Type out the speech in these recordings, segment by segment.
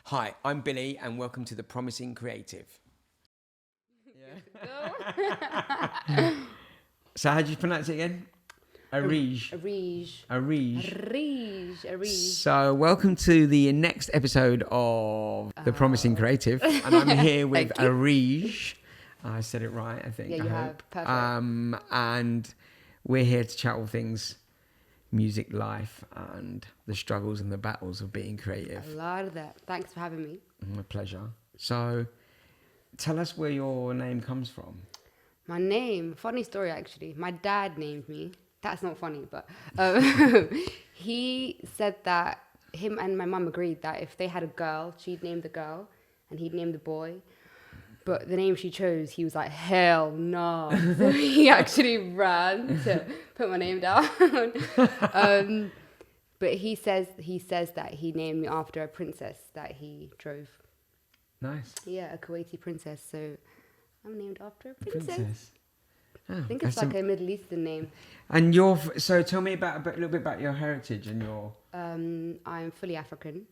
Hi, I'm Billy, and welcome to The Promising Creative. Yeah. So how do you pronounce it again? Areej. Areej. So welcome to the next episode of The Promising Creative, and I'm here with Areej. I said it right, I think. Yeah, you have. Perfect. And we're here to chat all things music, life, and the struggles and the battles of being creative. A lot of that. Thanks for having me. My pleasure. So, tell us where your name comes from. My name, funny story actually. My dad named me. That's not funny, but he said that him and my mum agreed that if they had a girl, she'd name the girl and he'd name the boy. But the name she chose, he was like, hell no. So he actually ran to put my name down. But he says that he named me after a princess that he drove. Nice. Yeah, a Kuwaiti princess. So I'm named after a princess. Oh, I think it's like a Middle Eastern name. And so tell me a little bit about your heritage and your... I'm fully African.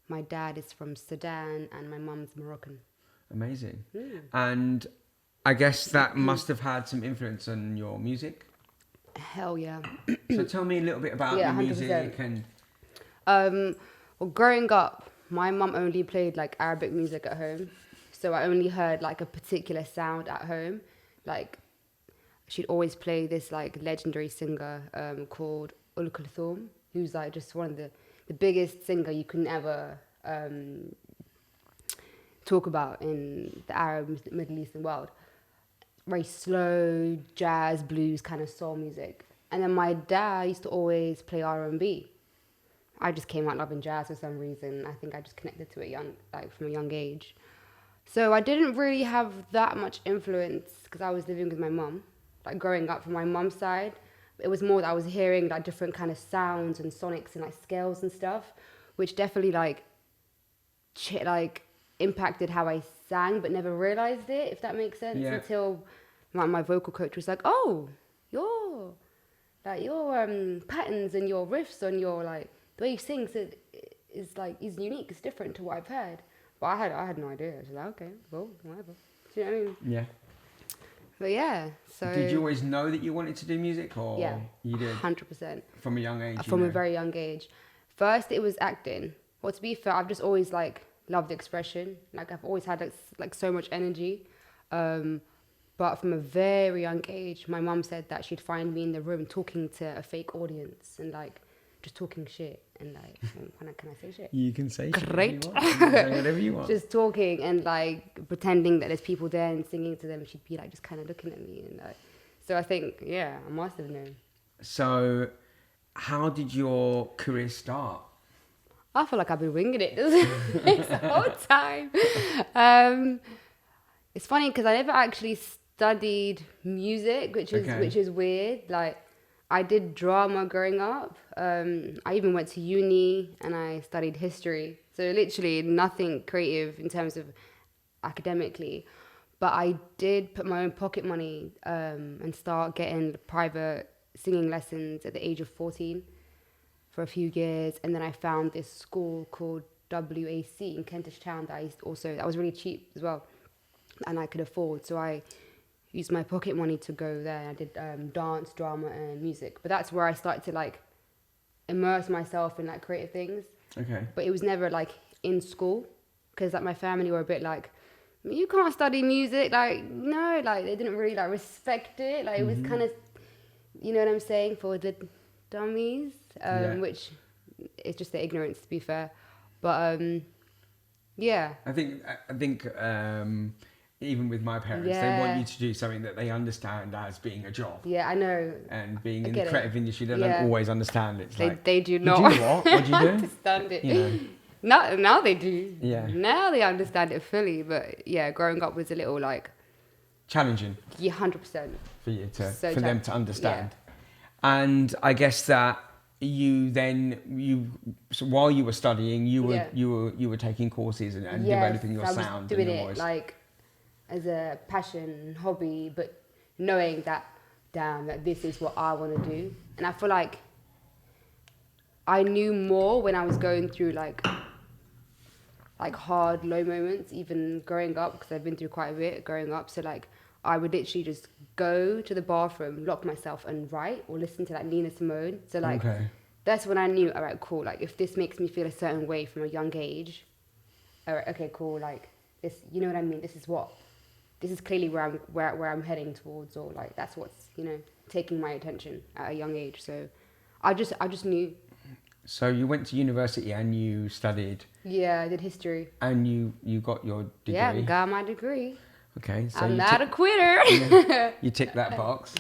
My dad is from Sudan and my mum's Moroccan. Amazing. And I guess that must have had some influence on your music. Hell yeah. So tell me a little bit about your 100%. music and... Well, growing up, my mum only played like Arabic music at home. So I only heard like a particular sound at home. Like she'd always play this like legendary singer called Kulthum, who's like just one of the biggest singer you can ever talk about in the Arab Middle Eastern world. Very slow jazz, blues kind of soul music. And then my dad used to always play R&B. I just came out loving jazz for some reason. I think I just connected to it from a young age. So I didn't really have that much influence because I was living with my mum. Like growing up from my mum's side, it was more that I was hearing like different kind of sounds and sonics and like scales and stuff, which definitely like impacted how I sang, but never realized it, if that makes sense, until my vocal coach was like, "Oh, your patterns and your riffs and your like the way you sing is unique. It's different to what I've heard." But I had no idea. I was like, okay, well, whatever. Do you know what I mean? Yeah. But yeah, so... Did you always know that you wanted to do music, or yeah, you did? 100%. From a young age? From a very young age. First, it was acting. Well, to be fair, I've just always, like, loved expression. Like, I've always had, like so much energy. But from a very young age, my mum said that she'd find me in the room talking to a fake audience and, like, just talking shit. And, like, can I say shit? You can say Great. shit. You can say whatever you want. Just talking and, like, pretending that there's people there and singing to them. She'd be, like, just kind of looking at me. And, like, so I think, yeah, I must have known. So how did your career start? I feel like I've been winging it this whole time. It's funny because I never actually studied music, which is weird. Like, I did drama growing up. I even went to uni and I studied history. So literally nothing creative in terms of academically. But I did put my own pocket money and start getting private singing lessons at the age of 14 for a few years. And then I found this school called WAC in Kentish Town that was really cheap as well and I could afford. So I used my pocket money to go there. I did dance, drama, and music. But that's where I started to like immerse myself in like creative things. Okay. But it was never like in school because like my family were a bit like, you can't study music. Like, no, like they didn't really like respect it. Like it was kind of, you know what I'm saying, for the dummies, which is just the ignorance, to be fair. But yeah. I think even with my parents, they want you to do something that they understand as being a job. Yeah, I know. And being in the creative industry, they don't always understand it. They do not. You do what? What do you do? Understand it. You know. Now they do. Yeah. Now they understand it fully. But yeah, growing up was a little like... challenging. Yeah, 100%. For them to understand. Yeah. And I guess that so while you were studying, you were taking courses and developing your sound. I was doing it voice. Like as a passion, hobby, but knowing that, damn, that this is what I want to do. And I feel like I knew more when I was going through like like hard low moments, even growing up, because I've been through quite a bit growing up. So like I would literally just go to the bathroom, lock myself and write or listen to like Nina Simone. So like that's when I knew, all right, cool, like if this makes me feel a certain way from a young age, all right, okay, cool, like this, you know what I mean, this is clearly where I'm heading towards, or like that's what's, you know, taking my attention at a young age. So I just knew. So you went to university and you studied. Yeah, I did history. And you got your degree. Yeah, got my degree. Okay, so I'm not a quitter. You ticked that box.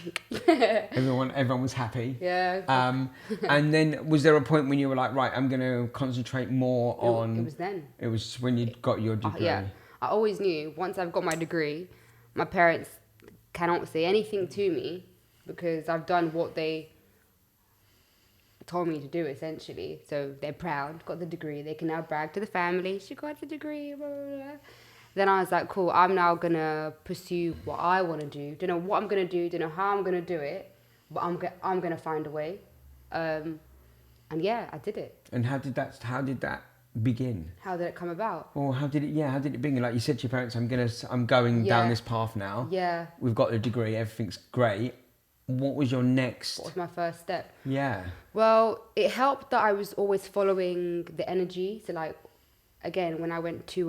Everyone was happy. Yeah. And then was there a point when you were like, right, I'm going to concentrate more on... It was then. It was when you got your degree. Yeah. I always knew once I've got my degree, my parents cannot say anything to me because I've done what they told me to do, essentially. So they're proud, got the degree. They can now brag to the family, she got the degree, blah, blah, blah. Then I was like, cool, I'm now going to pursue what I want to do. Don't know what I'm going to do, don't know how I'm going to do it, but I'm going to find a way. And yeah, I did it. And how did that begin? How did it come about? Or how did it begin? Like you said to your parents, I'm going down this path now. Yeah. We've got the degree, everything's great. What was your next? What was my first step? Yeah. Well, it helped that I was always following the energy. So like, again, when I went to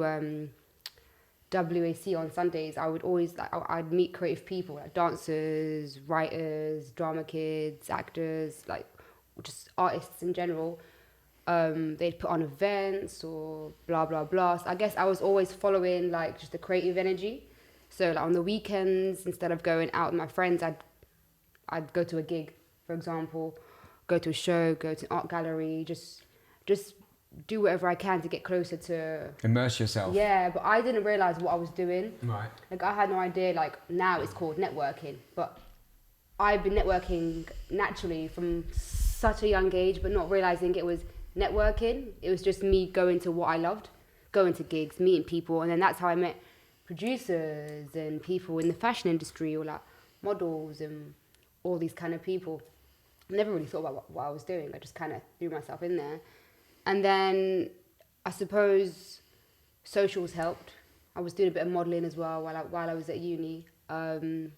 WAC on Sundays, I would always I'd meet creative people, like dancers, writers, drama kids, actors, like just artists in general. They'd put on events or blah blah blah. So I guess I was always following like just the creative energy. So like on the weekends, instead of going out with my friends, I'd go to a gig, for example, go to a show, go to an art gallery, just do whatever I can to get closer to... Immerse yourself. Yeah, but I didn't realise what I was doing. Right. Like, I had no idea, like, now it's called networking. But I've been networking naturally from such a young age, but not realising it was networking. It was just me going to what I loved, going to gigs, meeting people. And then that's how I met producers and people in the fashion industry, or, like, models and all these kind of people. I never really thought about what I was doing. I just kind of threw myself in there. And then I suppose socials helped. I was doing a bit of modelling as well while I was at uni. And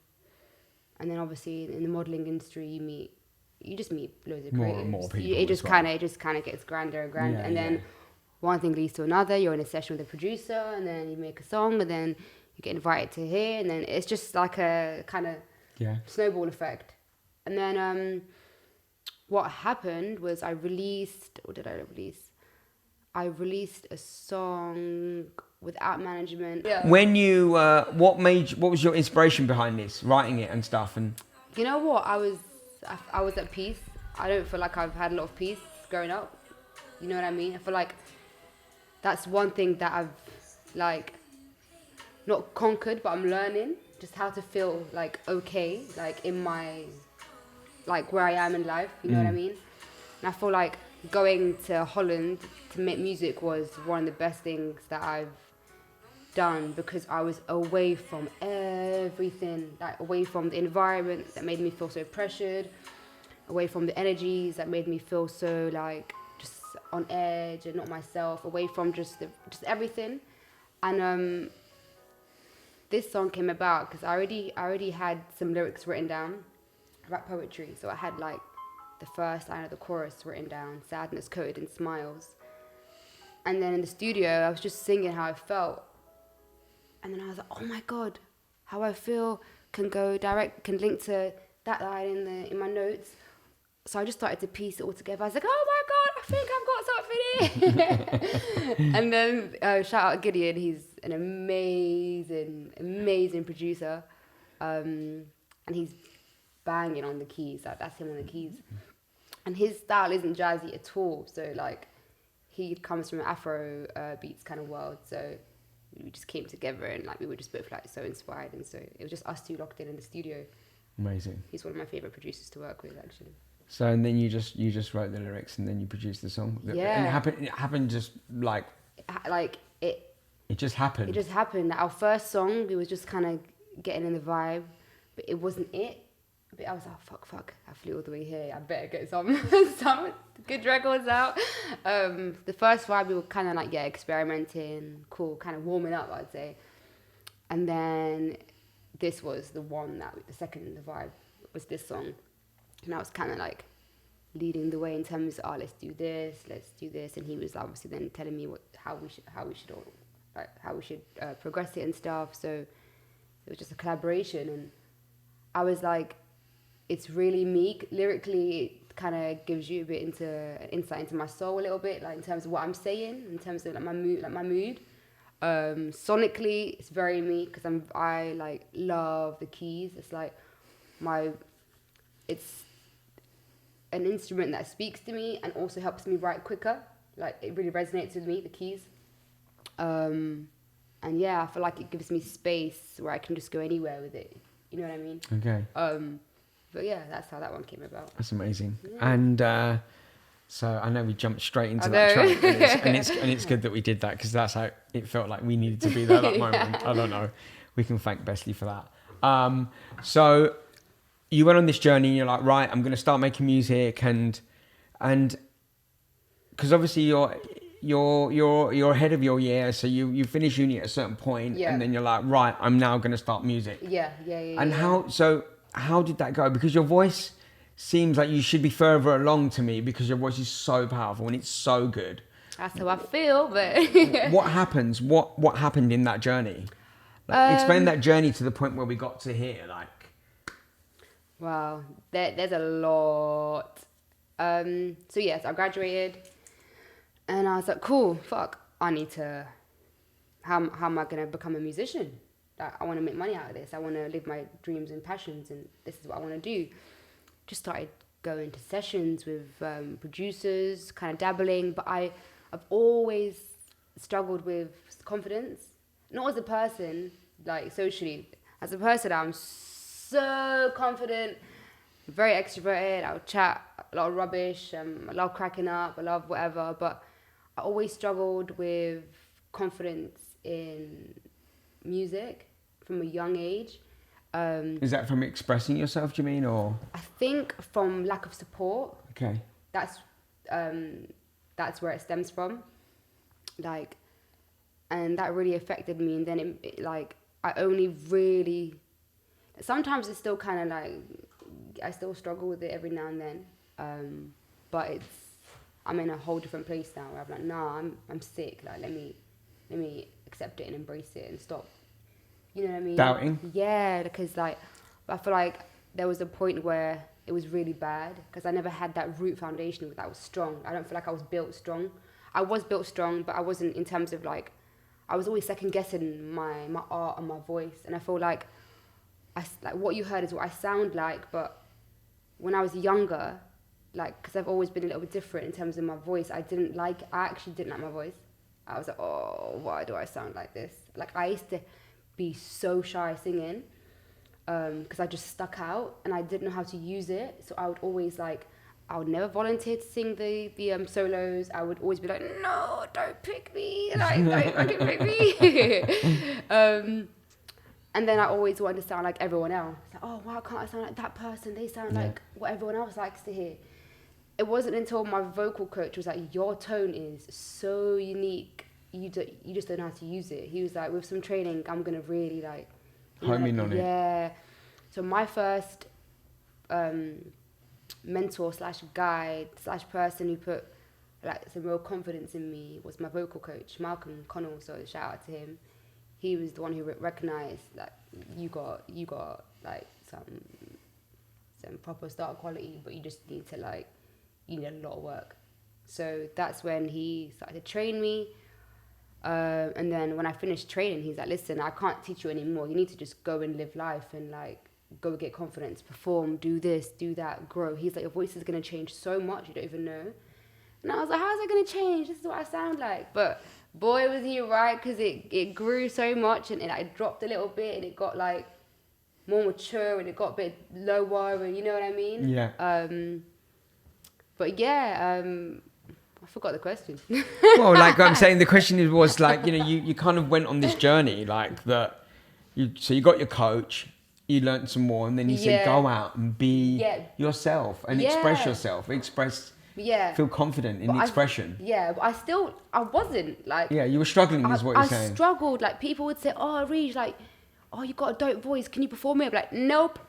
then obviously in the modelling industry, you just meet loads of creatives. More people. It just kind of gets grander and grander. And then one thing leads to another. You're in a session with a producer, and then you make a song, and then you get invited to here, and then it's just like a kind of snowball effect. And then what happened was I released a song without management. Yeah. When you, what was your inspiration behind this, writing it and stuff? And you know what, I was at peace. I don't feel like I've had a lot of peace growing up. You know what I mean? I feel like that's one thing that I've like not conquered, but I'm learning just how to feel like okay, like in my, like where I am in life, you know what I mean? And I feel like going to Holland to make music was one of the best things that I've done, because I was away from everything, like away from the environment that made me feel so pressured, away from the energies that made me feel so like just on edge and not myself, away from just everything. And this song came about because I already had some lyrics written down, rap poetry. So I had like the first line of the chorus written down, sadness coated in smiles. And then in the studio, I was just singing how I felt. And then I was like, oh my God, how I feel can link to that line in my notes. So I just started to piece it all together. I was like, oh my God, I think I've got something here. And then shout out Gideon, he's an amazing producer. And he's banging on the keys, like that's him on the keys. And his style isn't jazzy at all. So like he comes from an Afro beats kind of world. So we just came together and like we were just both like so inspired, and so it was just us two locked in the studio. Amazing. He's one of my favorite producers to work with, actually. So and then you just wrote the lyrics and then you produced the song. Yeah. And it happened just like it just happened. It just happened. Our first song, we was just kind of getting in the vibe, but it wasn't it. I was like, fuck, I flew all the way here. I better get some some good records out. The first vibe we were kind of like, experimenting, cool, kind of warming up, I'd say. And then this was the one the second vibe was this song. And I was kind of like leading the way in terms of, let's do this. And he was obviously then telling me how we should progress it and stuff. So it was just a collaboration. And I was like, it's really me. Lyrically, it kind of gives you a bit insight into my soul a little bit, like in terms of what I'm saying, in terms of like my mood. Sonically, it's very me because I like love the keys. It's like it's an instrument that speaks to me and also helps me write quicker. Like it really resonates with me, the keys. And I feel like it gives me space where I can just go anywhere with it. You know what I mean? Okay. But yeah, that's how that one came about. That's amazing. Yeah. And so I know we jumped straight into that track, and it's good that we did that because that's how it felt like we needed to be there at that moment. I don't know. We can thank Besley for that. So you went on this journey and you're like, right, I'm going to start making music and because obviously you're ahead of your year, so you finish uni at a certain point, and then you're like, right, I'm now going to start music. Yeah. And how did that go? Because your voice seems like you should be further along to me because your voice is so powerful and it's so good. That's how I feel, but what happens? What happened in that journey? Like, explain that journey to the point where we got to here. Like, wow, there's a lot. So yes, I graduated, and I was like, cool, fuck, I need to. How am I gonna become a musician? Like, I want to make money out of this. I want to live my dreams and passions, and this is what I want to do. Just started going to sessions with producers, kind of dabbling, but I've always struggled with confidence. Not as a person, like socially. As a person, I'm so confident, very extroverted. I'll chat a lot of rubbish. I love cracking up. I love whatever. But I always struggled with confidence in music from a young age. Is that from expressing yourself, do you mean, or? I think from lack of support. Okay. That's where it stems from. Like, and that really affected me. And then it like, I only really, sometimes it's still kind of like, I still struggle with it every now and then. But I'm in a whole different place now where I'm like, nah, I'm sick. Like, let me accept it and embrace it and stop. You know what I mean? Doubting? Yeah, because like, I feel like there was a point where it was really bad because I never had that root foundation that was strong. I don't feel like I was built strong. I was built strong, but I wasn't in terms of like, I was always second guessing my art and my voice. And I feel like, what you heard is what I sound like, but when I was younger, like, because I've always been a little bit different in terms of my voice, I actually didn't like my voice. I was like, oh, why do I sound like this? Like, I used to be so shy singing because I just stuck out and I didn't know how to use it. So I would always like, I would never volunteer to sing the solos. I would always be like, no, don't pick me. Like, don't fucking pick me. And then I always wanted to sound like everyone else. Like, oh, why can't I sound like that person? They sound like what everyone else likes to hear. It wasn't until my vocal coach was like, your tone is so unique. You just don't know how to use it. He was like, with some training, I'm going to really like... home in on it. Yeah. So my first mentor / guide / person who put like some real confidence in me was my vocal coach, Malcolm Connell. So shout out to him. He was the one who recognized that you got like some proper start quality, but you just need to like, you need a lot of work. So that's when he started to train me. And then when I finished training, he's like, listen, I can't teach you anymore. You need to just go and live life and like go get confidence, perform, do this, do that, grow. He's like, your voice is going to change so much, you don't even know. And I was like, how's it going to change? This is what I sound like. But boy, was he right, because it grew so much and it dropped a little bit and it got like more mature and it got a bit lower, and you know what I mean? Yeah. But yeah, I forgot the question. Well, like I'm saying, the question was like, you know, you kind of went on this journey like that. So you got your coach, you learned some more, and then you said go out and be yourself and express yourself, feel confident in expression. But I wasn't like. Yeah, you were struggling, is what you're saying. I struggled. Like people would say, "Oh, Areej, like, oh, you got a dope voice. Can you perform it?" I'm like, nope.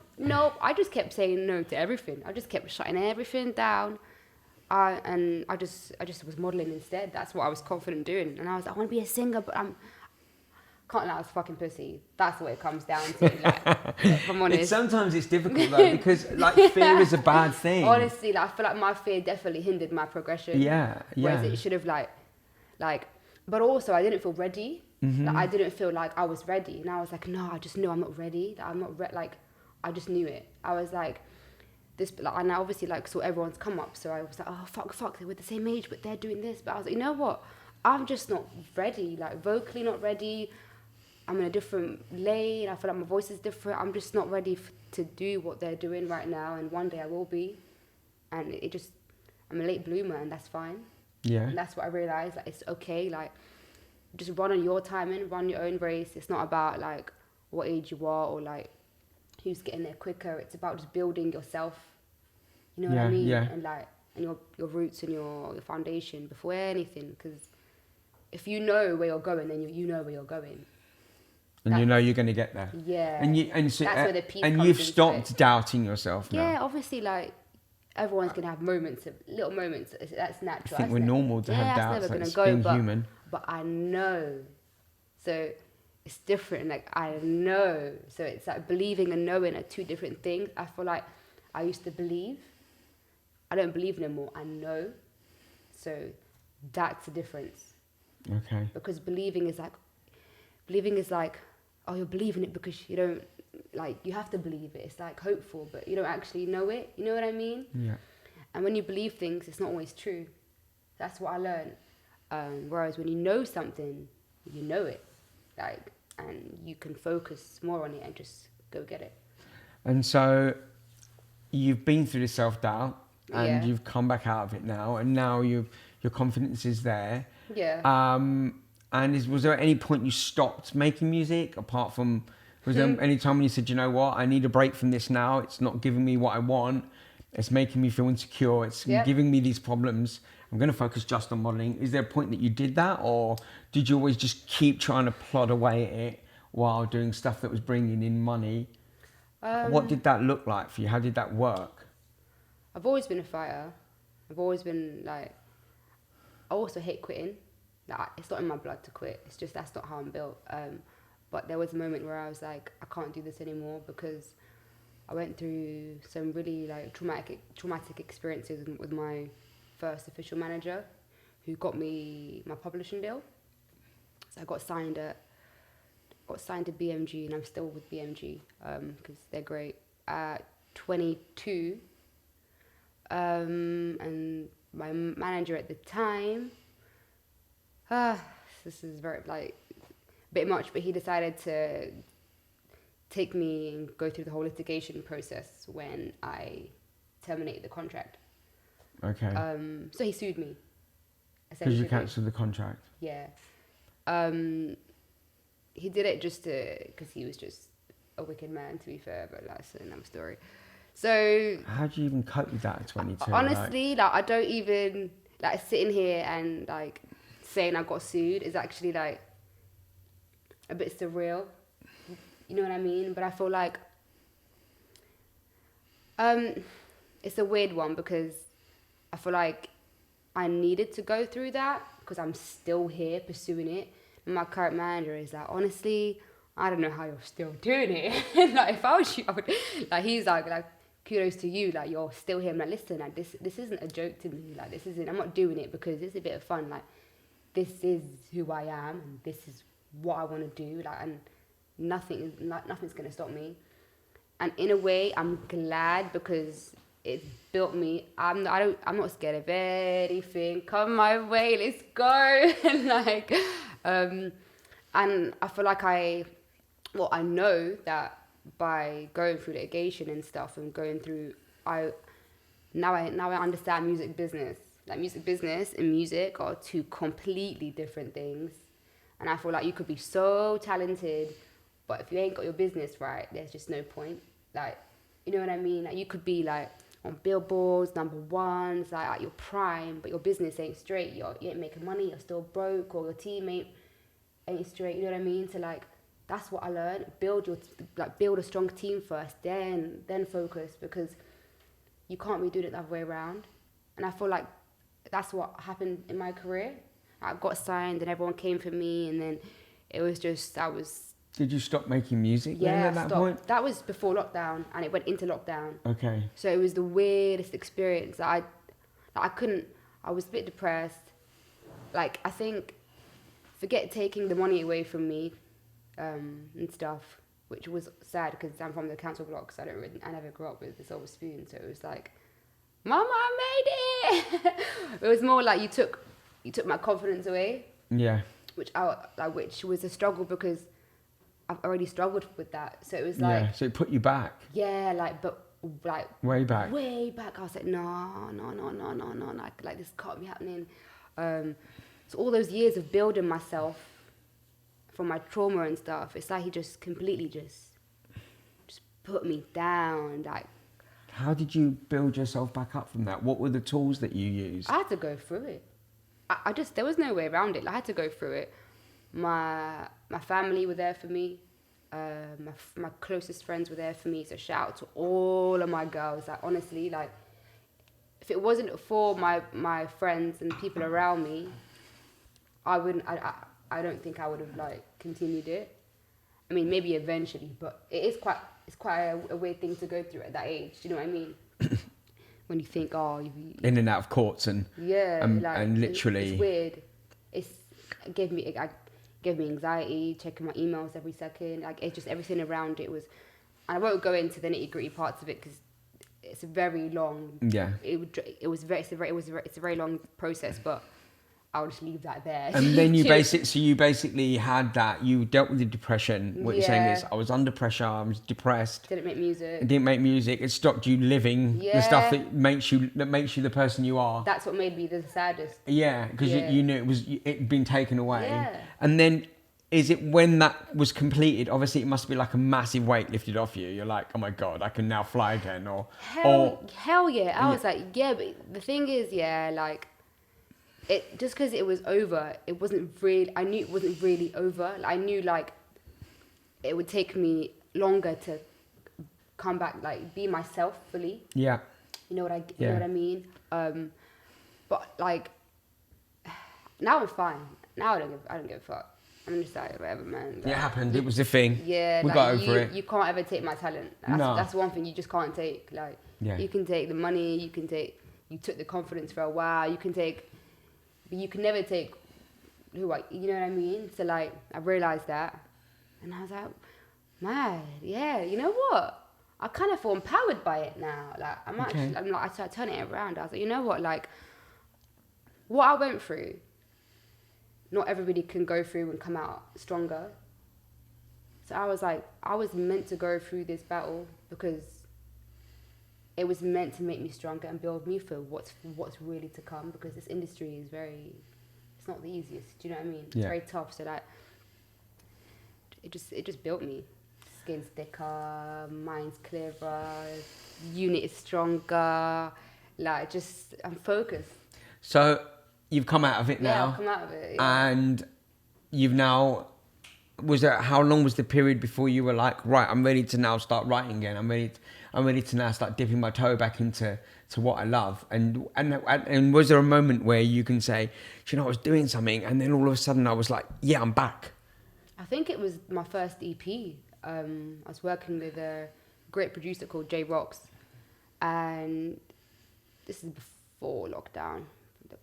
I just kept saying no to everything. I just kept shutting everything down. And I just was modeling instead. That's what I was confident doing. And I was like, I want to be a singer, but can't lie, I was fucking pussy. That's what it comes down to. Like, if I'm honest. Sometimes it's difficult though, because like fear is a bad thing. Honestly, like, I feel like my fear definitely hindered my progression. Yeah. Whereas it should have like, but also I didn't feel ready. Mm-hmm. Like, I didn't feel like I was ready, and I was like, no, I just know I'm not ready. That I'm not like, I just knew it. I was like, this, like, and I obviously like saw everyone's come up, so I was like, oh fuck, they're the same age, but they're doing this. But I was like, you know what? I'm just not ready. Like vocally not ready. I'm in a different lane. I feel like my voice is different. I'm just not ready to do what they're doing right now. And one day I will be. And I'm a late bloomer, and that's fine. Yeah. And that's what I realized. Like, it's okay. Like, just run on your timing, run your own race. It's not about like what age you are or like who's getting there quicker. It's about just building yourself. You know what I mean? Yeah. And like, and your roots and your foundation before anything. Because if you know where you're going, then you know where you're going. And you know you're going to get there. Yeah. So, that's where the peace and comes you've into stopped it. doubting yourself now. Yeah, obviously, like, everyone's going to have little moments. That's natural. I think we're normal to have doubts. That's never Like, going to go, being human. But I know. So it's different. Like, I know. So it's like believing and knowing are two different things. I feel like I used to believe. I don't believe no more. I know. So that's the difference. Okay. Because believing is like, oh, you're believing it because you don't, like, you have to believe it. It's like hopeful, but you don't actually know it. You know what I mean? Yeah. And when you believe things, it's not always true. That's what I learned. Whereas when you know something, you know it, like, and you can focus more on it and just go get it. And so you've been through the self-doubt and you've come back out of it now, and now your confidence is there. Yeah. And was there any point you stopped making music, apart from, was there any time when you said, you know what, I need a break from this now, it's not giving me what I want, it's making me feel insecure, it's giving me these problems, I'm going to focus just on modelling? Is there a point that you did that, or did you always just keep trying to plod away at it while doing stuff that was bringing in money? What did that look like for you? How did that work? I've always been a fighter. I've always been like, I also hate quitting. Like, it's not in my blood to quit. It's just that's not how I'm built. But there was a moment where I was like, I can't do this anymore, because I went through some really like traumatic experiences with my first official manager, who got me my publishing deal. So I got signed to BMG, and I'm still with BMG because they're great. At 22, and my manager at the time. This is very, like, a bit much, but he decided to take me and go through the whole litigation process when I terminated the contract. Okay. So he sued me. Because you cancelled the contract? Yeah. He did it because he was just a wicked man, to be fair, but that's another story. So... How do you even cope with that at 22? Honestly, like, I don't even, like, sitting here and, like, saying I got sued is actually like a bit surreal, you know what I mean? But I feel like it's a weird one, because I feel like I needed to go through that because I'm still here pursuing it. And my current manager is like, honestly, I don't know how you're still doing it. Like, if I was you, I would, like, he's like kudos to you, like, you're still here. I'm like, listen, like, this isn't a joke to me. Like, this isn't, I'm not doing it because it's a bit of fun. Like, this is who I am, and this is what I want to do, like, and nothing's going to stop me. And in a way, I'm glad, because it's built me. I'm not scared of anything. Come my way, let's go. And I feel like I know that by going through litigation and stuff and going through, now I understand music business. Like, music business and music are two completely different things. And I feel like you could be so talented, But if you ain't got your business right, there's just no point. Like, you know what I mean? Like, you could be like on billboards, #1s, like at your prime, but your business ain't straight. You ain't making money. You're still broke, or your team ain't straight. You know what I mean? So like, that's what I learned. Build a strong team first, then focus, because you can't be doing it the other way around. And I feel like that's what happened in my career. I got signed, and everyone came for me, and then it was just Did you stop making music then at that stopped. point? That was before lockdown, and it went into lockdown. Okay. So it was the weirdest experience. I was a bit depressed. Like, I think, forget taking the money away from me, and stuff, which was sad because I'm from the council block, so I never grew up with a silver spoon. So it was like, Mama, I made it. It was more like you took my confidence away. Yeah. Which was a struggle because I've already struggled with that. So it was like, yeah. So it put you back. Yeah, like way back. I was like, no, like this can't be happening. So all those years of building myself from my trauma and stuff, it's like he just completely just put me down. Like, how did you build yourself back up from that? What were the tools that you used? I had to go through it. I just, there was no way around it. Like, I had to go through it. My family were there for me. My closest friends were there for me. So shout out to all of my girls. Like, honestly, like, if it wasn't for my friends and people around me, I don't think I would have like continued it. I mean, maybe eventually, but it's quite a weird thing to go through at that age. Do you know what I mean? When you think, in and out of courts and literally, it's weird. It gave me anxiety, checking my emails every second. Like, it's just everything around it was. And I won't go into the nitty gritty parts of it because it's a very long. Yeah. It's a very long process, but I'll just leave that there. And then you basically had that. You dealt with the depression. What you're saying is, I was under pressure. I was depressed. Didn't make music. It stopped you living the stuff that makes you the person you are. That's what made me the saddest. Yeah, because you knew it'd been taken away. Yeah. And then, is it when that was completed? Obviously, it must be like a massive weight lifted off you. You're like, oh my God, I can now fly again. Hell yeah. I was like, yeah, but the thing is, like. It just because it was over, it wasn't really. I knew it wasn't really over. Like, I knew like it would take me longer to come back, like be myself fully. Yeah. You know what I mean? But like now I'm fine. Now I don't give a fuck. I'm just like, whatever, man. Like, it happened. It was a thing. Yeah. We got over it. You can't ever take my talent. That's one thing you just can't take. Like, you can take the money. You took the confidence for a while. But you can never take you know what I mean? So like, I realised that, and I was like, man, yeah, you know what? I kind of feel empowered by it now. Like, I started turning it around. I was like, you know what? Like, what I went through, not everybody can go through and come out stronger. So I was like, I was meant to go through this battle because it was meant to make me stronger and build me for what's really to come, because this industry is it's not the easiest. Do you know what I mean? It's very tough. So that it just built me. Skin's thicker, mind's clearer, unit is stronger. Like, I'm focused. So you've come out of it now. Yeah, I've come out of it. Yeah. And you've now. How long was the period before you were like, right, I'm ready to now start writing again. I'm ready to now start dipping my toe back into what I love. And was there a moment where you can say, you know, I was doing something, and then all of a sudden I was like, yeah, I'm back? I think it was my first EP. I was working with a great producer called G.B.O.F, and this is before lockdown.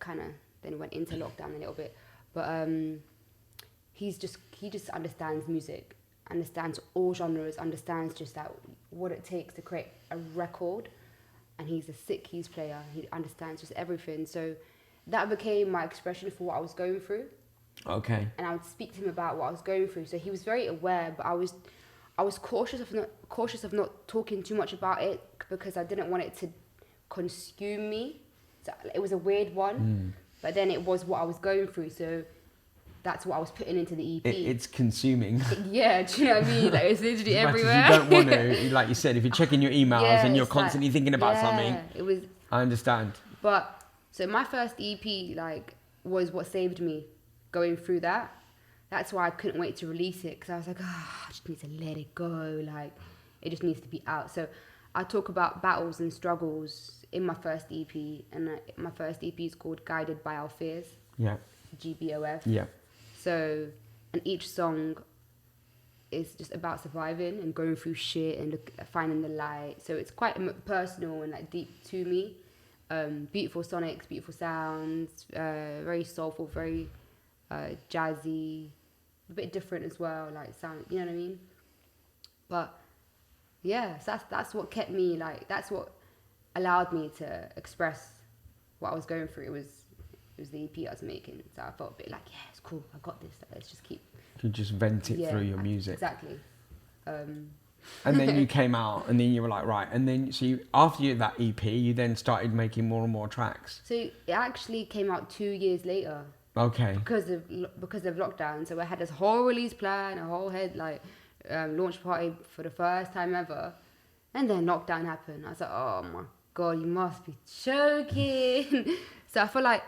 Then it went into lockdown a little bit, but he just understands music, understands all genres, understands just that what it takes to create a record, and he's a sick keys player. He understands just everything. So that became my expression for what I was going through. Okay. And I would speak to him about what I was going through. So he was very aware, but I was cautious of not talking too much about it because I didn't want it to consume me. So it was a weird one, but then it was what I was going through. So that's what I was putting into the EP. It's consuming. Yeah, do you know what I mean? Like, it's literally everywhere. You don't want to, like you said, if you're checking your emails and you're constantly thinking about something. It was. I understand. But so my first EP like was what saved me going through that. That's why I couldn't wait to release it, because I was like, I just need to let it go. Like, it just needs to be out. So I talk about battles and struggles in my first EP, and my first EP is called Guided by Our Fears. Yeah. G.B.O.F. Yeah. So, and each song is just about surviving and going through shit and finding the light. So it's quite personal and like deep to me. Beautiful sonics, beautiful sounds, very soulful, very jazzy, a bit different as well, like sound, you know what I mean? But yeah, so that's what kept me, like, that's what allowed me to express what I was going through. It was the EP I was making, so I felt a bit like, yeah, it's cool, I got this, like, let's just keep. You just vent it through your music. Exactly. And then you came out, and then you were like, right, and then after that EP, you then started making more and more tracks. So it actually came out 2 years later. Okay. Because of lockdown, so I had this whole release plan, a whole launch party for the first time ever, and then lockdown happened. I was like, oh my god, you must be joking. So I feel like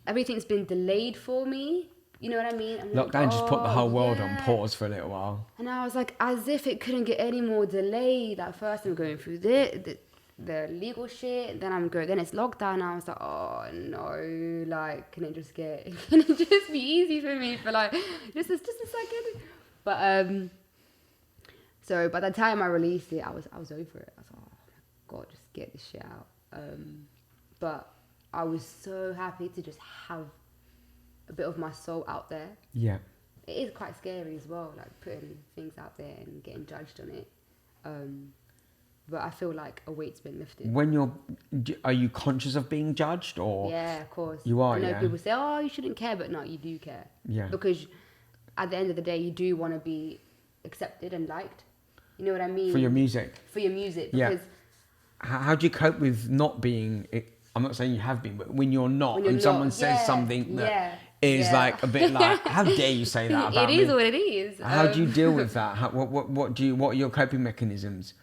everything's been delayed for me. You know what I mean? Lockdown just put the whole world on pause for a little while. And I was like, as if it couldn't get any more delayed. Like, first I'm going through the legal shit, then it's lockdown. I was like, oh no, like, can it just be easy for me for like just a second? But so by the time I released it, I was over it. I was like, oh my god, just get this shit out. But I was so happy to just have a bit of my soul out there. Yeah. It is quite scary as well, like putting things out there and getting judged on it. But I feel like a weight's been lifted. Are you conscious of being judged, or? Yeah, of course. You are, I know people say, oh, you shouldn't care, but no, you do care. Yeah. Because at the end of the day, you do want to be accepted and liked. You know what I mean? For your music. Because yeah. How do you cope with not being, I'm not saying you have been, but when you're not, and someone says something that is like a bit like, how dare you say that about me? It is what it is. How do you deal with that? What are your coping mechanisms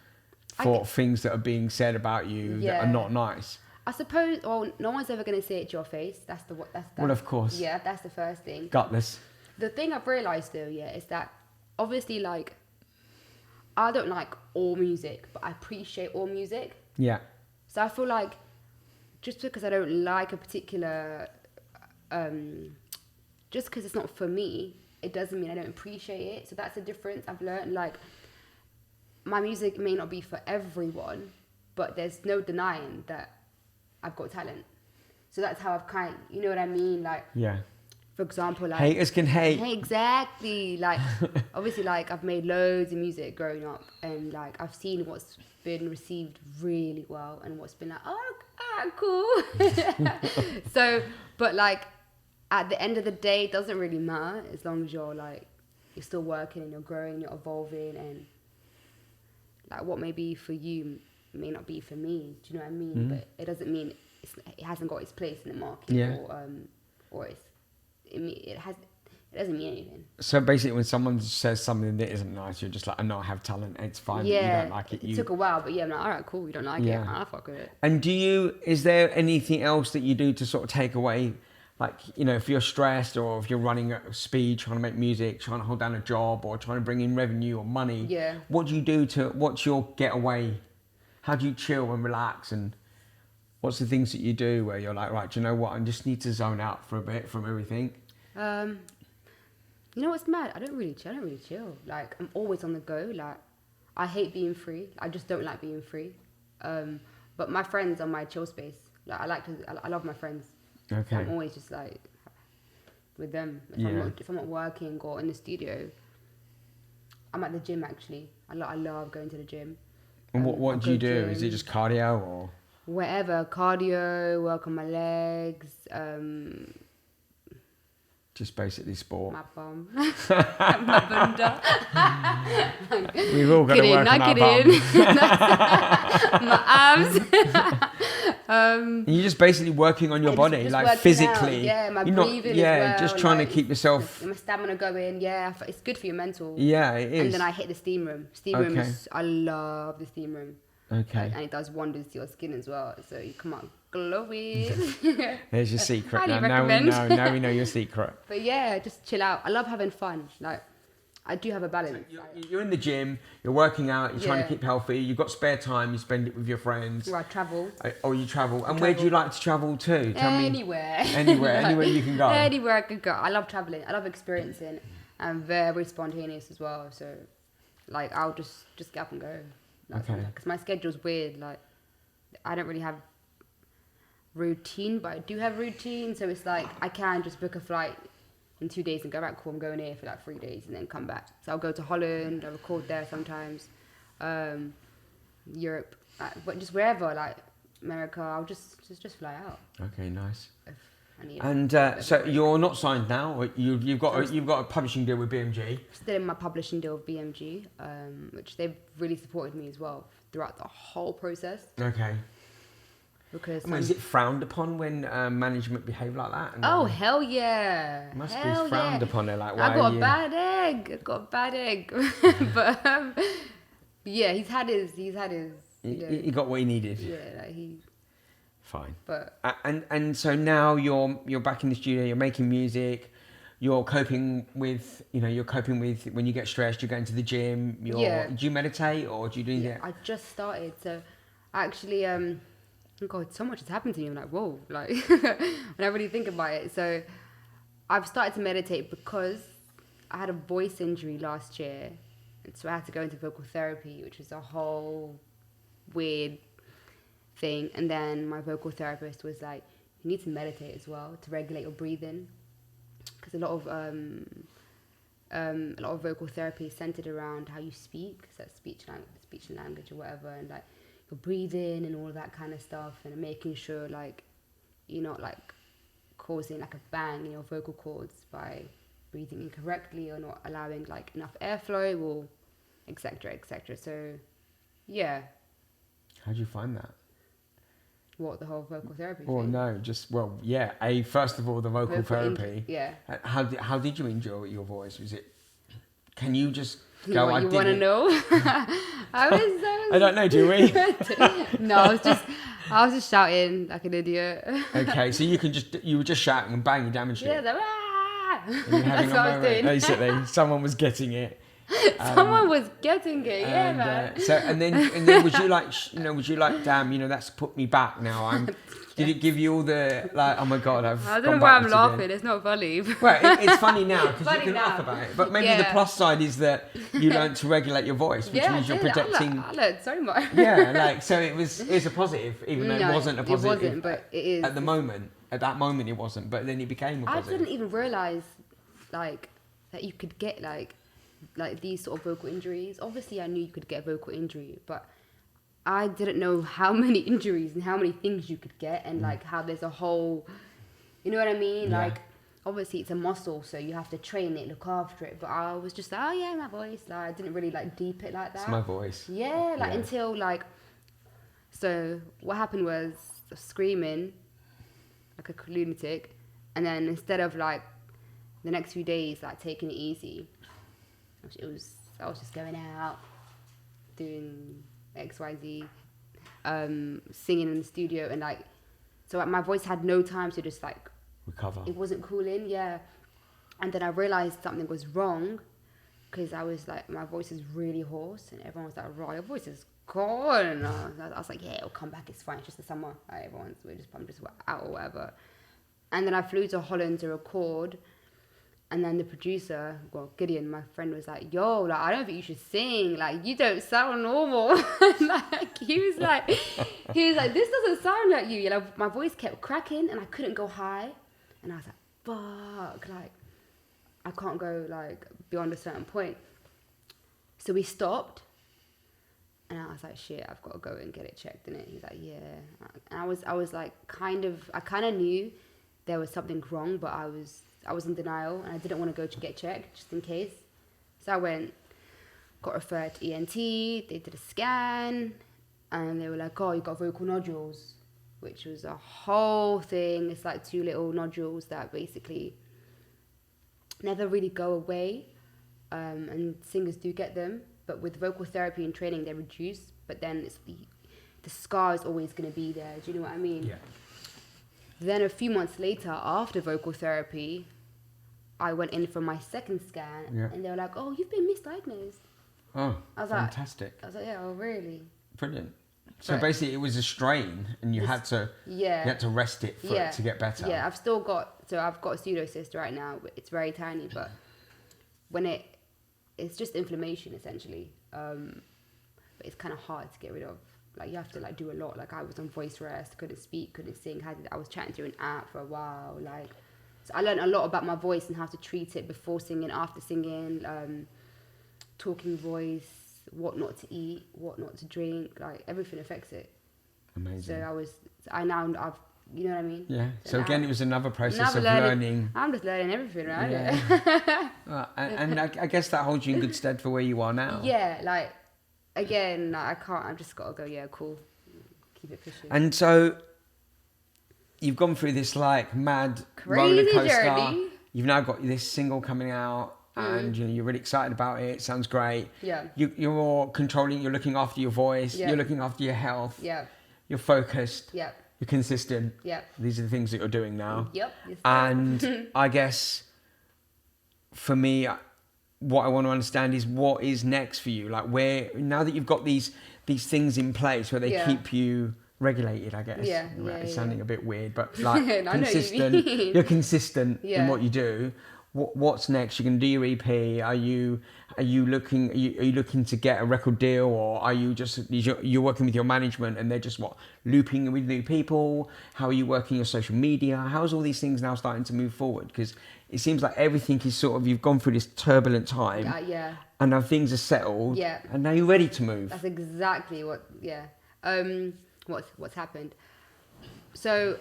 for things that are being said about you that are not nice? I suppose, no one's ever going to say it to your face. Well, of course. Yeah, that's the first thing. Gutless. The thing I've realised though, is that obviously, like, I don't like all music, but I appreciate all music. Yeah. So I feel like just because I don't like a particular, just because it's not for me, it doesn't mean I don't appreciate it. So that's a difference I've learned. Like, my music may not be for everyone, but there's no denying that I've got talent. So that's how I've you know what I mean? Like, yeah. For example, like, haters can hate. Exactly. Like, obviously, like, I've made loads of music growing up, and like, I've seen what's been received really well and what's been like, cool. So, but like, at the end of the day, it doesn't really matter as long as you're still working and you're growing, you're evolving, and like, what may be for you may not be for me. Do you know what I mean? Mm-hmm. But it doesn't mean it hasn't got its place in the market, or it doesn't mean anything. So basically, when someone says something that isn't nice, you're just like, I know I have talent, it's fine. Yeah, you don't like it. It took a while, but yeah, I'm like, all right, cool, you don't like it, I'll fuck with it. And is there anything else that you do to sort of take away, like, you know, if you're stressed or if you're running at speed, trying to make music, trying to hold down a job or trying to bring in revenue or money? Yeah. What do you do what's your getaway? How do you chill and relax, and what's the things that you do where you're like, right, do you know what, I just need to zone out for a bit from everything? You know what's mad? I don't really chill. Like, I'm always on the go. Like, I hate being free. I just don't like being free. But my friends are my chill space. Like, I love my friends. Okay. So I'm always just like with them. If I'm not working or in the studio, I'm at the gym actually. I love going to the gym. And what do you do? Is it just cardio or? Whatever, cardio, work on my legs. Just basically sport. My bum. My bunda. We've all got to work on our bum. My abs. You're just basically working on your body, just like physically. Out. Yeah, my you're breathing as well. Just trying to keep yourself. My stamina going. Yeah, it's good for your mental. Yeah, it is. And then I hit the steam room. I love the steam room. Okay. And it does wonders to your skin as well. So you come out glowing. There's your secret. Now we know your secret. But yeah, just chill out. I love having fun. Like, I do have a balance. So you're in the gym, you're working out, you're trying to keep healthy, you've got spare time, you spend it with your friends. Well, I travel. You travel. And where do you like to travel to? Tell me. Anywhere. Anywhere you can go. Anywhere I could go. I love traveling. I love experiencing. I'm very spontaneous as well. So, like, I'll just get up and go. Because my schedule's weird. Like, I don't really have routine, but I do have routine. So it's like, I can just book a flight in 2 days and go back. Cool, I'm going here for like 3 days and then come back. So I'll go to Holland, I record there sometimes, Europe, but just wherever, like America, I'll just fly out. Okay, nice. And so you're not signed now. Or you've got a publishing deal with BMG. Still in my publishing deal with BMG, which they've really supported me as well throughout the whole process. Okay. Because is it frowned upon when management behave like that? Oh hell yeah! It must be frowned upon. They're like, I got a bad egg. But yeah, he's had his. He got what he needed. Yeah, like he. Fine. But and so now you're back in the studio. You're making music. You're coping with when you get stressed. You're going to the gym. Do you meditate or do you do that? I just started, so actually God, so much has happened to me. I'm like, whoa, like when I really think about it. So I've started to meditate because I had a voice injury last year, and so I had to go into vocal therapy, which was a whole weird thing. And then my vocal therapist was like, you need to meditate as well to regulate your breathing, because a lot of vocal therapy is centered around how you speak, so speech and language or whatever, and like your breathing and all of that kind of stuff, and making sure like you're not like causing like a bang in your vocal cords by breathing incorrectly or not allowing like enough airflow or etc. So yeah. How'd you find that? What, the whole vocal therapy thing? No, first of all, the vocal therapy. Yeah. How did you enjoy your voice? Was it? Can you just go? You want to know? I don't know. Do we? No, I was just shouting like an idiot. Okay, so you were just shouting and banging damage. Yeah, that's what I was doing. Basically, someone was getting it. Someone was getting it, yeah, man. And then was you like, damn, that's put me back now. Did it give you all the like, oh my god, I don't know why I'm laughing. It's not funny. Well, it's funny now because you can laugh about it. But maybe the plus side is that you learned to regulate your voice, which means you're projecting. I learned so much. Yeah, like so it was a positive, even though it wasn't a positive. It wasn't, but it is. At that moment, it wasn't, but then it became a positive. I didn't even realize like that you could get like these sort of vocal injuries. Obviously I knew you could get a vocal injury, but I didn't know how many injuries and how many things you could get, and like how there's a whole, you know what I mean? Yeah. Like obviously it's a muscle, so you have to train it, look after it, but I was just like, oh yeah, my voice. Like I didn't really like deep it like that. It's my voice. Yeah, like until like, so what happened was I was screaming like a lunatic, and then instead of like the next few days like taking it easy, I was just going out, doing XYZ, singing in the studio, and like, so my voice had no time to just like recover. It wasn't cooling, yeah. And then I realized something was wrong, because I was like, my voice is really hoarse, and everyone was like, "Right, your voice is gone." And I was like, "Yeah, it'll come back. It's fine. It's just the summer. Like, I'm just out or whatever." And then I flew to Holland to record. And then the producer, Gideon, my friend, was like, "Yo, like I don't think you should sing. Like you don't sound normal." Like he was like, "This doesn't sound like you." Like my voice kept cracking, and I couldn't go high. And I was like, "Fuck! Like I can't go like beyond a certain point." So we stopped, and I was like, "Shit, I've got to go and get it checked." And he's like, "Yeah." And I was like, I kind of knew there was something wrong, but I was in denial, and I didn't want to go to get checked just in case. So I went, got referred to ENT, they did a scan, and they were like, "Oh, you got vocal nodules." which was a whole thing. It's like 2 little nodules that basically never really go away, and singers do get them, but with vocal therapy and training they reduce, but then it's the scar is always going to be there. Do you know what I mean? Yeah. Then a few months later, after vocal therapy, I went in for my second scan, and they were like, "Oh, you've been misdiagnosed." Oh, I was fantastic. I was like, "Yeah, oh really?" Brilliant. So basically, it was a strain, and you had to rest it for it to get better. Yeah, I've got a pseudocyst right now. But it's very tiny, but when it's just inflammation essentially. But it's kind of hard to get rid of. Like you have to like do a lot. Like I was on voice rest, couldn't speak, couldn't sing. I was chatting through an app for a while. Like, so I learned a lot about my voice and how to treat it before singing, after singing, talking voice, what not to eat, what not to drink. Like everything affects it. Amazing. So I've, you know what I mean? Yeah. So now, again, it was another process of learning. I'm just learning everything, right? Yeah. And I guess that holds you in good stead for where you are now. Yeah. Like, again, like, I've just got to go, yeah, cool. Keep it pushing. And so you've gone through this like mad crazy roller coaster. Journey. You've now got this single coming out. And you're really excited about it. It sounds great. Yeah. You're controlling. You're looking after your voice. Yeah. You're looking after your health. Yeah. You're focused. Yeah. You're consistent. Yeah. These are the things that you're doing now. Yep. Yes, and I guess for me, what I want to understand is what is next for you. Like where now that you've got these things in place where they keep you regulated, I guess. Yeah. It's sounding a bit weird, but like No, consistent. You're consistent in what you do. What's next? You're gonna do your EP. Are you looking to get a record deal, or are you just you're working with your management and they're just looping with new people? How are you working your social media? How's all these things now starting to move forward? Because it seems like everything is sort of, you've gone through this turbulent time, and now things are settled, and now you're ready to move. That's exactly what's happened. So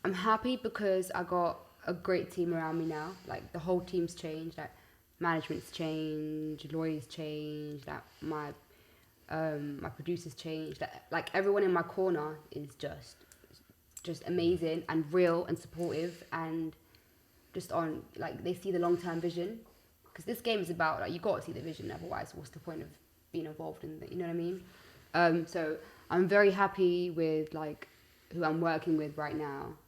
I'm happy because I got a great team around me now. Like the whole team's changed. Like management's changed, lawyers changed. Like my producers changed. Like everyone in my corner is just amazing and real and supportive and just on like they see the long-term vision. Because this game is about like you got to see the vision. Otherwise, what's the point of being involved in it? You know what I mean? So I'm very happy with like who I'm working with right now.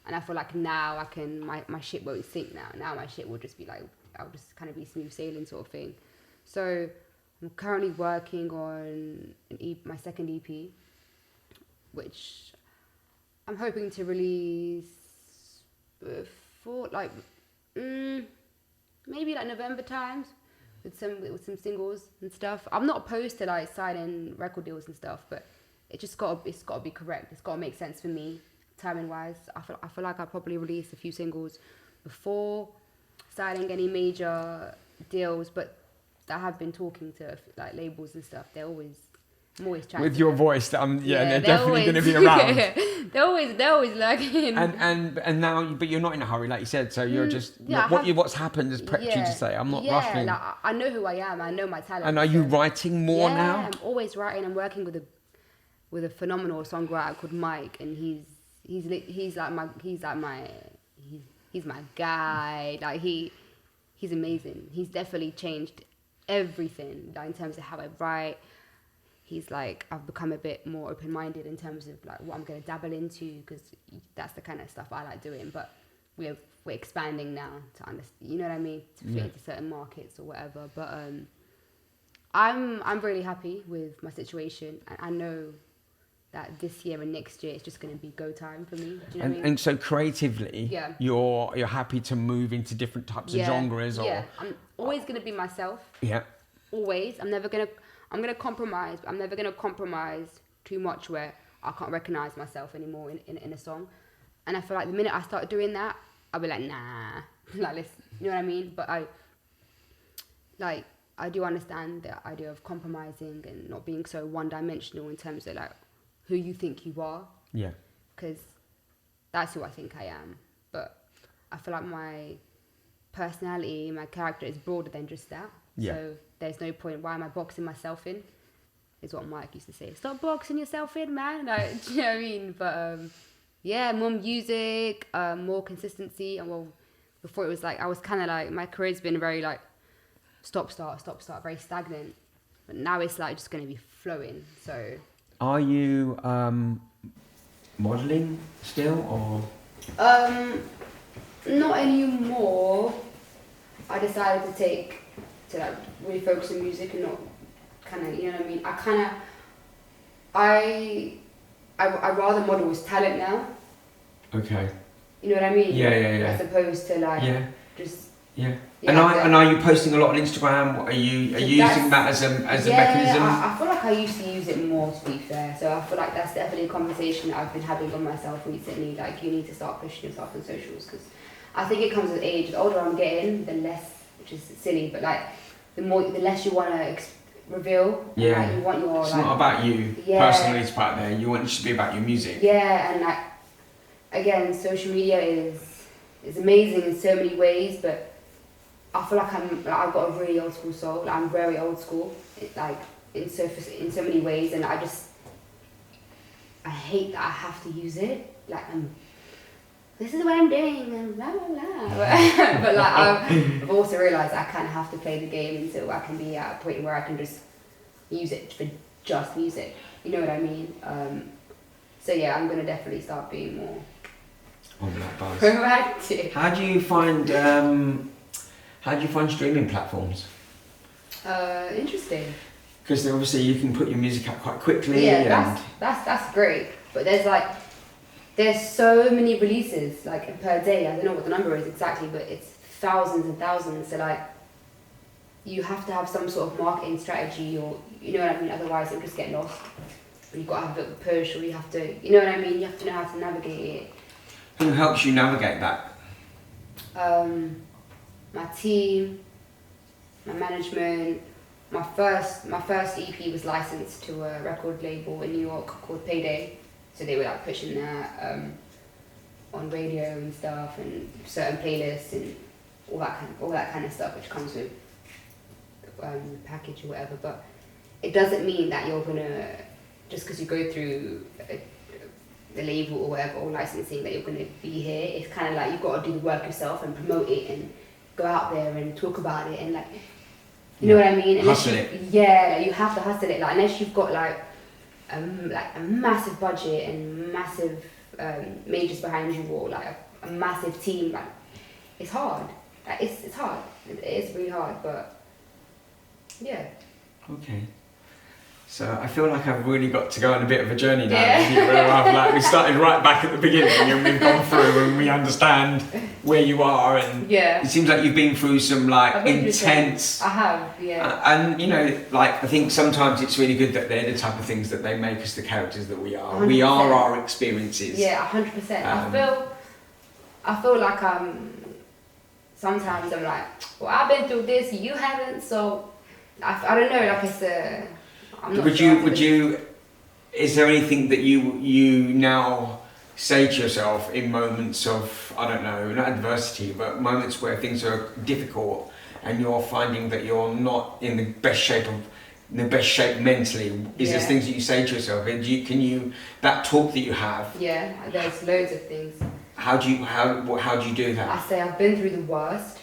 And I feel like now I can, my ship won't sink now. Now my ship will just be like, I'll just kind of be smooth sailing sort of thing. So I'm currently working on my second EP, which I'm hoping to release before, like, maybe like November times with some singles and stuff. I'm not opposed to like signing record deals and stuff, but it's got to be correct. It's got to make sense for me. Timing wise, I feel like I'll probably release a few singles before signing any major deals, but I have been talking to like labels and stuff. I'm always chatting with your voice. They're definitely going to be around. they're always lurking. And now, but you're not in a hurry, like you said. So you're just what's happened has prepped you to say, I'm not rushing. Like, I know who I am. I know my talent. And are you writing more now? I'm always writing. I'm working with a phenomenal songwriter called Mike, and he's my guy. Like he's amazing. He's definitely changed everything, like in terms of how I write. He's like, I've become a bit more open-minded in terms of like what I'm going to dabble into, because that's the kind of stuff I like doing. But we're expanding now to understand, you know what I mean, to fit into certain markets or whatever. But I'm really happy with my situation, and I know that this year and next year it's just going to be go time for me. Do you know what I mean? And so creatively, you're happy to move into different types of genres, or I'm always going to be myself. Yeah. Always. I'm going to compromise. I'm never going to compromise too much where I can't recognize myself anymore in a song. And I feel like the minute I start doing that, I'll be like, nah, like this, you know what I mean? But I do understand the idea of compromising and not being so one-dimensional in terms of like who you think you are. Yeah. Because that's who I think I am. But I feel like my personality, my character is broader than just that. Yeah. So there's no point, why am I boxing myself in? is what Mike used to say. Stop boxing yourself in, man. Like, do you know what I mean? But yeah, more music, more consistency. And well, before it was like, I was kind of like, my career's been very like, stop, start, very stagnant. But now it's like just going to be flowing. So, are you modeling still, or? Not anymore. I decided to like really focus on music and not kind of, you know what I mean. I rather model with talent now. Okay. You know what I mean? Yeah. As opposed to like just. Yeah. And are you posting a lot on Instagram? Are you using that as a mechanism? I feel like I used to use it more, to be fair. So I feel like that's definitely a conversation that I've been having on myself recently. Like, you need to start pushing yourself on socials, because I think it comes with age. The older I'm getting, the less, which is silly, but like the less you want to reveal. Yeah. Like, you want your. It's not about you personally. It's about there. You want it to be about your music. Yeah, and like again, social media is amazing in so many ways, but I feel like I've got a really old school soul. Like, I'm very old school, like in so many ways, and I hate that I have to use it. Like, this is what I'm doing, and blah blah blah. But like, I've also realised I kind of have to play the game until I can be at a point where I can just use it for just music. You know what I mean? So yeah, I'm gonna definitely start being more on that buzz. proactive. How do you find streaming platforms? Interesting. Because obviously you can put your music out quite quickly. Yeah, that's great. But there's so many releases like per day. I don't know what the number is exactly, but it's thousands and thousands. So like, you have to have some sort of marketing strategy, or you know what I mean. Otherwise, it'll just get lost. And you've got to have a bit of a push, or you have to, you know what I mean. You have to know how to navigate it. Who helps you navigate that? My team, my management. My first EP was licensed to a record label in New York called Payday, so they were like pushing that on radio and stuff, and certain playlists and all that kind of stuff, which comes with the package or whatever. But it doesn't mean that you're gonna, just because you go through the label or whatever, or licensing, that you're gonna be here. It's kind of like you've got to do the work yourself and promote it and go out there and talk about it and like. You know what I mean? Hustle it. Yeah, like, you have to hustle it. Like, unless you've got like a massive budget and massive majors behind you, or like a massive team, like it's hard. Like, it's hard. It is really hard, but yeah. Okay. So I feel like I've really got to go on a bit of a journey now. Yeah. We started right back at the beginning, and we've gone through, and we understand where you are, and it seems like you've been through some like intense. I have, yeah. And you know, like I think sometimes it's really good that they're the type of things that they make us the characters that we are. 100%. We are our experiences. Yeah, 100%. I feel like sometimes I'm like, well, I've been through this, you haven't, so I don't know, like it's a. Would you? Is there anything that you now say to yourself in moments of, I don't know, not adversity, but moments where things are difficult and you're finding that you're not in the best shape mentally? Is there things that you say to yourself? That talk that you have? Yeah, there's loads of things. How do you do that? I say I've been through the worst.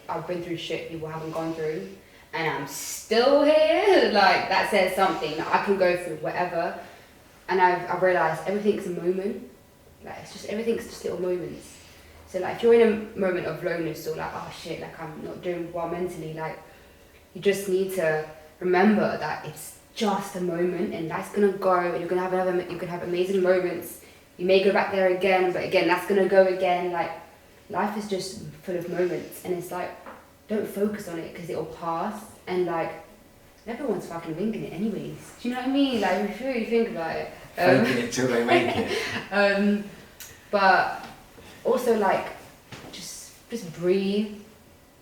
I've been through shit people haven't gone through. And I'm still here, like that says something. Like, I can go through whatever, and I've realised everything's a moment. Like everything's just little moments. So like if you're in a moment of lowness, or like, oh shit, like I'm not doing well mentally, like you just need to remember that it's just a moment, and that's gonna go, and you're gonna have amazing moments. You may go back there again, but again that's gonna go again. Like life is just full of moments, and it's like, don't focus on it because it'll pass, and like everyone's fucking winging it anyways. Do you know what I mean? Like if you really think about it. Faking it till they make it. But also like just breathe.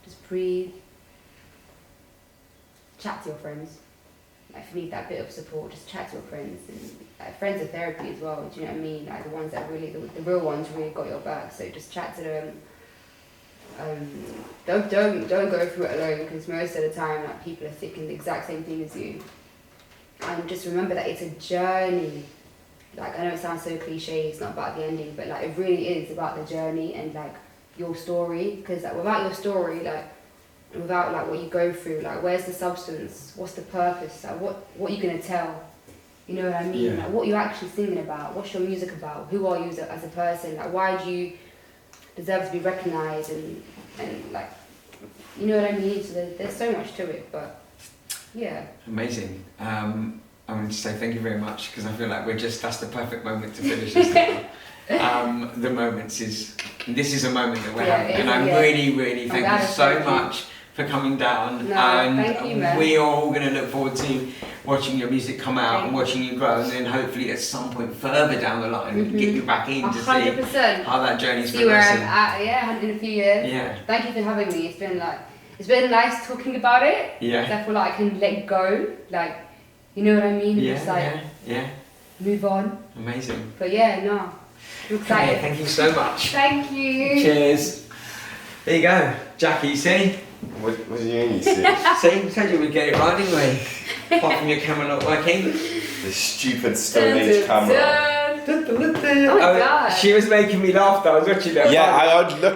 Just breathe. Chat to your friends. Like if you need that bit of support, just chat to your friends, and like, friends are therapy as well. Do you know what I mean? Like the ones that really, the real ones really got your back. So just chat to them. Don't go through it alone, because most of the time like people are thinking the exact same thing as you, and just remember that it's a journey. Like, I know it sounds so cliche, it's not about the ending, but like it really is about the journey and like your story, because like without your story, like without like what you go through, like where's the substance, what's the purpose, like what are you gonna tell, you know what I mean? Like what you're actually singing about, what's your music about, who are you as a person, like why do you deserve to be recognised and like, you know what I mean? So there's so much to it, but yeah. Amazing. I want to say thank you very much, because I feel like that's the perfect moment to finish this now. This is a moment that we're having, and I'm really thank you so much for coming down. No, and thank you, man. we are all going to look forward to watching your music come out and watching you grow, and then hopefully at some point further down the line get you back in to 100%. see how that journey's see where I'm progressing. at, in a few years. Yeah. Thank you for having me. It's been nice talking about it. Yeah. I feel like I can let go, like, you know what I mean? Yeah, just like move on. Amazing. But yeah, no. I'm excited. Okay, thank you so much. Thank you. Cheers. There you go. Jackie, see? What do you mean you see? See? Told you we'd get it right, didn't we? Apart from your camera not working. The stupid Stone Age camera. Oh my God. She was making me laugh though, I was watching that. Yeah, I would look